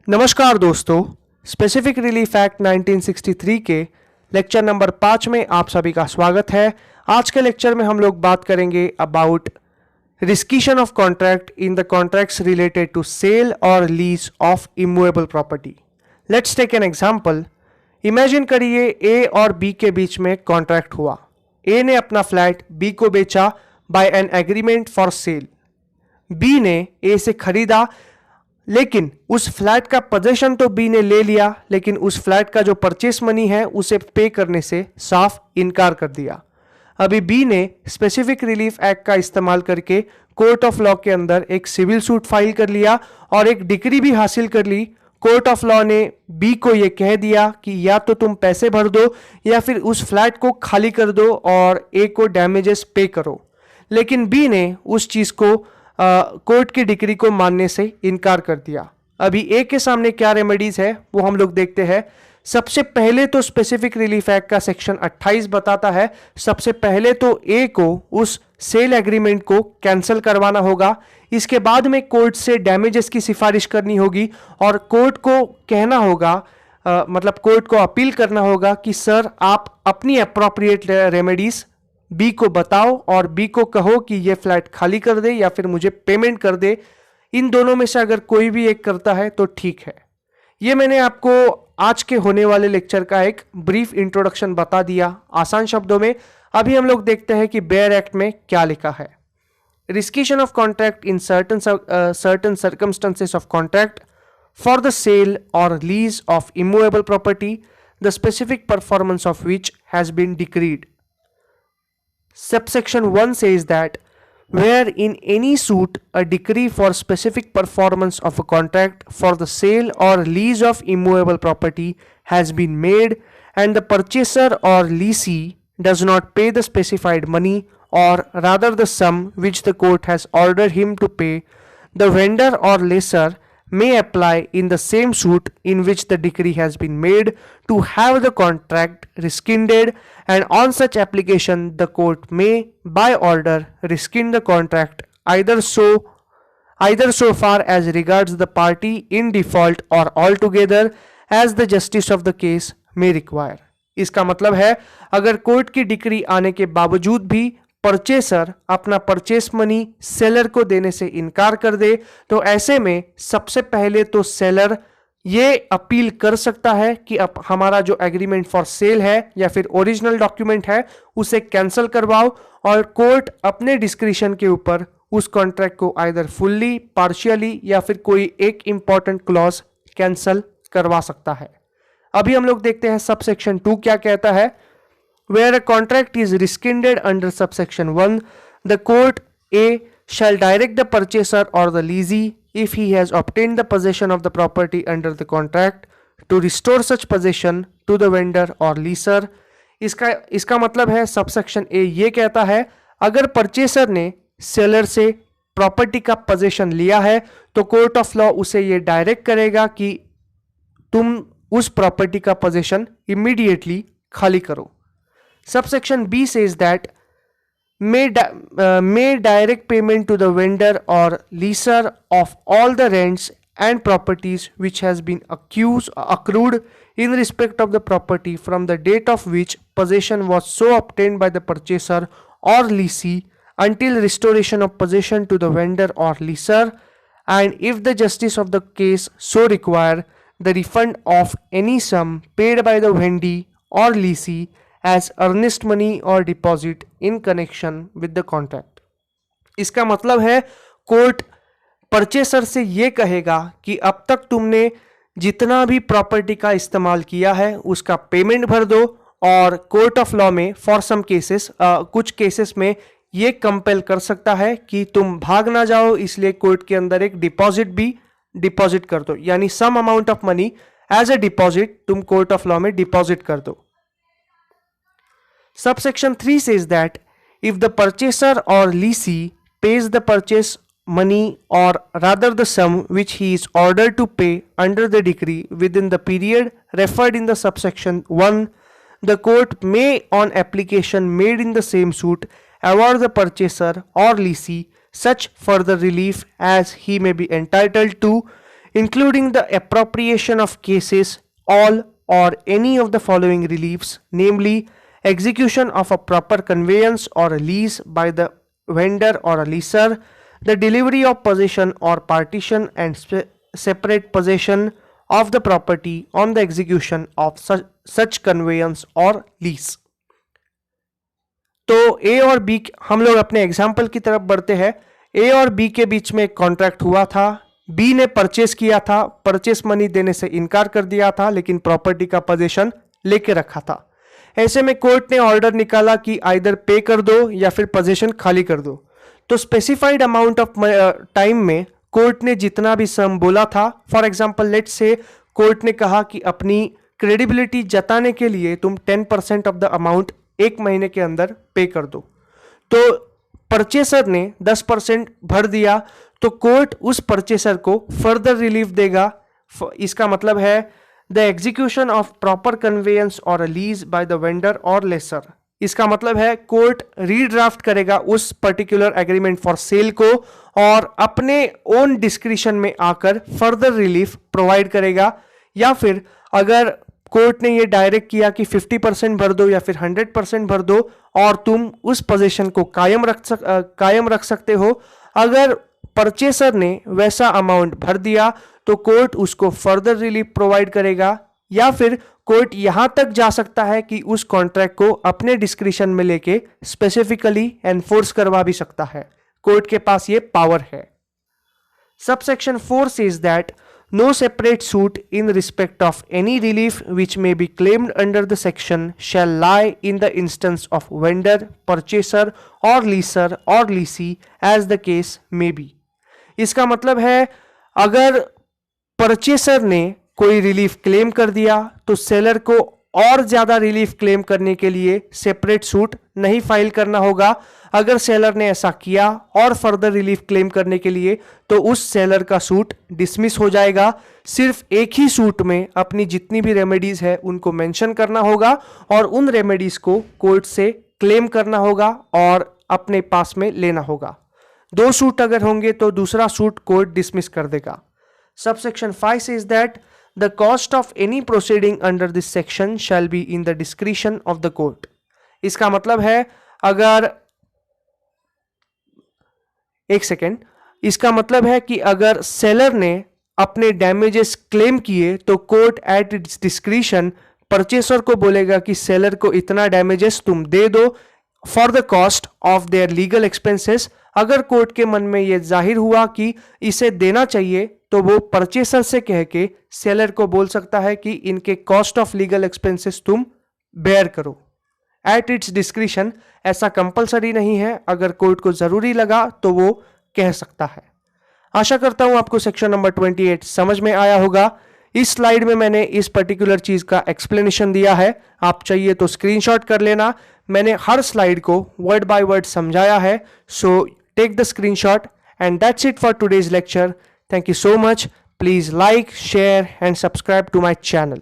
नमस्कार दोस्तों, specific relief act 1963 के लेक्चर नंबर 5 में आप सभी का स्वागत है। आज के लेक्चर में हम लोग बात करेंगे about rescission of contract in the contracts related to sale और lease of immovable property. Let's take an example. Imagine करिए ए और बी के बीच में कॉन्ट्रैक्ट हुआ। ए ने अपना फ्लैट बी को बेचा by an agreement for sale. B ने ए से खरीदा, लेकिन उस फ्लैट का पोजीशन तो बी ने ले लिया, लेकिन उस फ्लैट का जो परचेस मनी है उसे पे करने से साफ इनकार कर दिया। अभी बी ने स्पेसिफिक रिलीफ एक्ट का इस्तेमाल करके कोर्ट ऑफ लॉ के अंदर एक सिविल सूट फाइल कर लिया और एक डिक्री भी हासिल कर ली। कोर्ट ऑफ लॉ ने बी को यह कह दिया कि या तो तुम पैसे भर दो या फिर उस फ्लैट को खाली कर दो और ए को डैमेजेस पे करो। लेकिन बी ने उस चीज को कोर्ट की डिक्री को मानने से इनकार कर दिया। अभी ए के सामने क्या रेमेडीज है वो हम लोग देखते हैं। सबसे पहले तो स्पेसिफिक रिलीफ एक्ट का सेक्शन 28 बताता है, सबसे पहले तो ए को उस सेल एग्रीमेंट को कैंसिल करवाना होगा। इसके बाद में कोर्ट से डैमेजेस की सिफारिश करनी होगी और कोर्ट को कहना होगा, मतलब कोर्ट को अपील करना होगा कि सर आप अपनी अप्रोप्रिएट रेमेडीज बी को बताओ और बी को कहो कि ये फ्लैट खाली कर दे या फिर मुझे पेमेंट कर दे। इन दोनों में से अगर कोई भी एक करता है तो ठीक है। ये मैंने आपको आज के होने वाले लेक्चर का एक ब्रीफ इंट्रोडक्शन बता दिया आसान शब्दों में। अभी हम लोग देखते हैं कि बेयर एक्ट में क्या लिखा है। Rescission of contract in certain circumstances of contract for the sale और lease of immovable property, the specific performance of which has been decreed. Subsection 1 says that where in any suit a decree for specific performance of a contract for the sale or lease of immovable property has been made and the purchaser or lessee does not pay the specified money or rather the sum which the court has ordered him to pay, the vendor or lessor may apply in the same suit in which the decree has been made to have the contract rescinded, and on such application the court may by order rescind the contract either so far as regards the party in default or altogether as the justice of the case may require। इसका मतलब है अगर court की decree आने के बावजूद भी purchaser अपना परचेस मनी सेलर को देने से इनकार कर दे तो ऐसे में सबसे पहले तो सेलर ये अपील कर सकता है कि अब हमारा जो एग्रीमेंट फॉर सेल है या फिर ओरिजिनल डॉक्यूमेंट है उसे कैंसिल करवाओ, और कोर्ट अपने डिस्क्रिशन के ऊपर उस कॉन्ट्रैक्ट को आइदर फुल्ली, पार्शियली या फिर कोई एक इंपॉर्टेंट क्लॉज कैंसिल करवा सकता है। अभी हम लोग देखते हैं सबसेक्शन 2 क्या कहता है। Where a contract is rescinded under subsection 1, the court A shall direct the purchaser or the lessee, if he has obtained the possession of the property under the contract, to restore such possession to the vendor or lessor। इसका मतलब है subsection ए ये कहता है अगर purchaser ने seller से property का पोजेशन लिया है तो कोर्ट ऑफ लॉ उसे ये डायरेक्ट करेगा कि तुम उस प्रॉपर्टी का पोजेशन इमीडिएटली खाली करो। Subsection B says that may direct payment to the vendor or lessor of all the rents and properties which has been accrued in respect of the property from the date of which possession was so obtained by the purchaser or lessee until restoration of possession to the vendor or lessor, and if the justice of the case so require, the refund of any sum paid by the vendee or lessee as earnest money or deposit in connection with the contract। इसका मतलब है court purchaser से ये कहेगा कि अब तक तुमने जितना भी प्रॉपर्टी का इस्तेमाल किया है उसका पेमेंट भर दो, और कोर्ट ऑफ लॉ में फॉर सम केसेस कुछ केसेस में ये कंपेल कर सकता है कि तुम भाग ना जाओ, इसलिए कोर्ट के अंदर एक डिपॉजिट भी डिपॉजिट कर दो, यानी some amount of money as a deposit तुम कोर्ट ऑफ लॉ में डिपॉजिट कर दो। Subsection 3 says that if the purchaser or lessee pays the purchase money or rather the sum which he is ordered to pay under the decree within the period referred in the subsection 1, the court may on application made in the same suit award the purchaser or lessee such further relief as he may be entitled to including the appropriation of cases, all or any of the following reliefs, namely execution of a proper conveyance or a lease by the vendor or a leaser, the delivery of possession or partition and separate possession of the property on the execution of such conveyance or lease. तो ए और B, हम लोग अपने example की तरफ बढ़ते हैं. ए और बी के बीच में एक कॉन्ट्रैक्ट हुआ था. बी ने परचेस किया था, परचेस मनी देने से इनकार कर दिया था, लेकिन प्रॉपर्टी का पोजीशन लेके रखा था. ऐसे में कोर्ट ने ऑर्डर निकाला कि आइदर पे कर दो या फिर पोजीशन खाली कर दो. तो स्पेसिफाइड अमाउंट ऑफ टाइम में कोर्ट ने जितना भी सम बोला था, for example let's say court ने कहा कि अपनी क्रेडिबिलिटी जताने के लिए तुम 10% ऑफ द अमाउंट एक महीने के अंदर पे कर दो. तो परचेसर ने 10% भर दिया, तो कोर्ट उस परचेसर को फर्दर रिलीफ देगा. इसका मतलब है the execution of proper conveyance और a lease by the vendor और लेसर. इसका मतलब है कोर्ट रीड्राफ्ट करेगा उस पर्टिकुलर एग्रीमेंट फॉर सेल को और अपने ओन डिस्क्रिशन में आकर फर्दर रिलीफ प्रोवाइड करेगा. या फिर अगर कोर्ट ने ये डायरेक्ट किया कि 50% भर दो या फिर 100% भर दो और तुम उस पोजीशन को कायम रख सकते हो, अगर परचेसर ने वैसा अमाउंट भर दिया तो कोर्ट उसको फर्दर रिलीफ प्रोवाइड करेगा. या फिर कोर्ट यहां तक जा सकता है कि उस कॉन्ट्रैक्ट को अपने डिस्क्रिशन में लेके स्पेसिफिकली एनफोर्स करवा भी सकता है. कोर्ट के पास ये पावर है. Subsection 4 says that no separate suit in respect of any relief which may be claimed under the section shall lie in the instance of vendor, purchaser or leaser or leasee as the case may be. इसका मतलब है अगर purchaser ने कोई relief claim कर दिया तो seller को और ज्यादा रिलीफ क्लेम करने के लिए सेपरेट सूट नहीं फाइल करना होगा. अगर सेलर ने ऐसा किया और फर्दर रिलीफ क्लेम करने के लिए, तो उस सेलर का सूट डिसमिस हो जाएगा. सिर्फ एक ही सूट में अपनी जितनी भी रेमेडीज है उनको मेंशन करना होगा और उन रेमेडीज को कोर्ट से क्लेम करना होगा और अपने पास में लेना होगा. 2 सूट अगर होंगे तो दूसरा सूट कोर्ट डिसमिस कर देगा. Subsection 5 says that the cost of any proceeding under this section shall be in the discretion of the court. इसका मतलब है अगर इसका मतलब है कि अगर सेलर ने अपने डैमेजेस क्लेम किए तो court at its discretion purchaser को बोलेगा कि सेलर को इतना डैमेजेस तुम दे दो for the cost of their legal expenses. अगर कोर्ट के मन में यह जाहिर हुआ कि इसे देना चाहिए तो वो परचेसर से कह के सेलर को बोल सकता है कि इनके कॉस्ट ऑफ लीगल एक्सपेंसेस तुम बेयर करो. एट इट्स डिस्क्रिशन, ऐसा कंपलसरी नहीं है, अगर कोर्ट को जरूरी लगा तो वो कह सकता है. आशा करता हूं आपको सेक्शन नंबर 28 समझ में आया होगा. इस स्लाइड में मैंने इस पर्टिकुलर चीज का एक्सप्लेनेशन दिया है, आप चाहिए तो स्क्रीनशॉट कर लेना. मैंने हर स्लाइड को वर्ड बाय वर्ड समझाया है, so take the screenshot and that's it for today's lecture. Thank you so much. Please like, share and subscribe to my channel.